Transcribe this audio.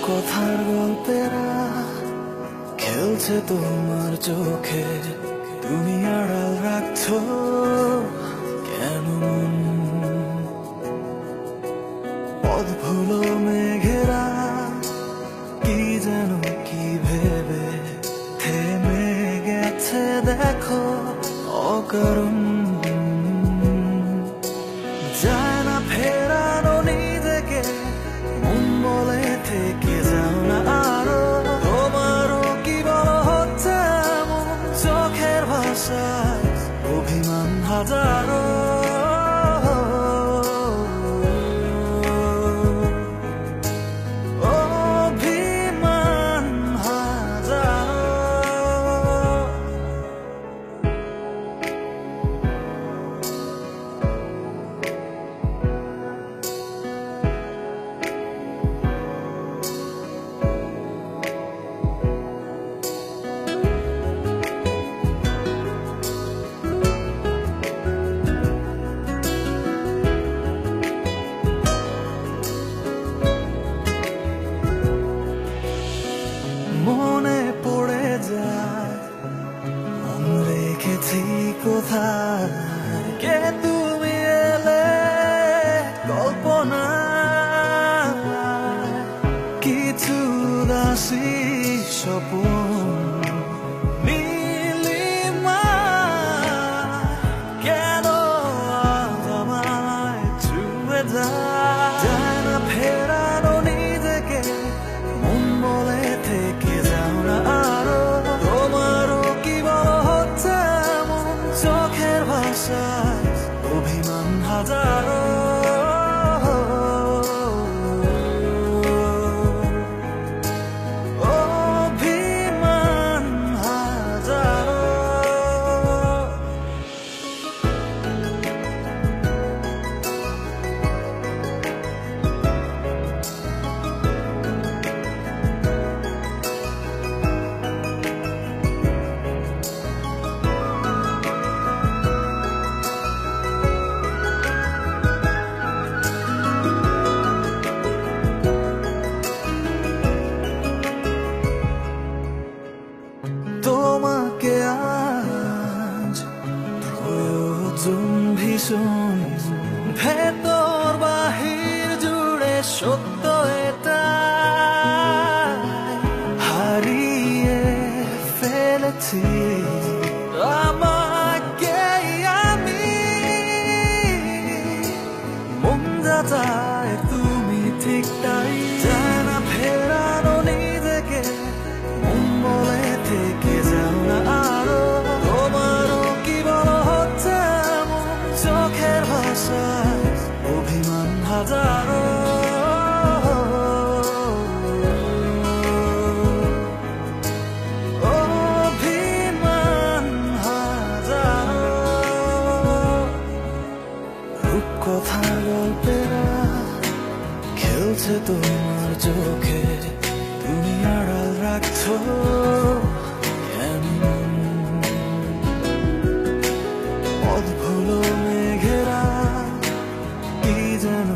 কথার গল্পেরা খেলছে তোমার চোখে, তুমি আড়াল রাখছো কেন? পথভুলো মেঘেরা কি যেন কি ভেবে থেমে গেছে দেখো অকারণ। যায় না ফেরানো নিজেকে, মন বলে থেকে যাও না আরো। তোমারও কি বড় হচ্ছে এমন চোখের ভাষায় অভিমান হাজারো। মনে পড়ে যায় মন রেখেছি কোথায়, কে তুমি এলে কল্পনা। কিছু দাসী স্বপন নীলিমা, কেন আজ আমায় ছুঁয়ে যায় না ফেরানো নিজেকে, মন বলে থেকে যাও না আরো। তোমারও কি বড় হচ্ছে এমন চোখের ভাষায় অভিমান হাজারো। অভিমান হাজারো। তোমাকে আজ প্রয়োজন ভীষণ, ভেতর বাহির জুড়ে সত্য এটা হারিয়ে ফেলেছি আমাকে আমি। মন যা চায় তুমি ঠিক তাই, যায় না ফেরানো নিজেকে, মন বলে থেকে যাও না আরো। তোমারও কি বড় হচ্ছে এমন চোখের ভাষায় অভিমান হাজারো। অভিমান হাজারো। রূপকথার গল্পেরা খেলছে তোমার চোখে, তুমি আড়াল রাখছো কেন? পথভুলো মেঘেরা কি যেন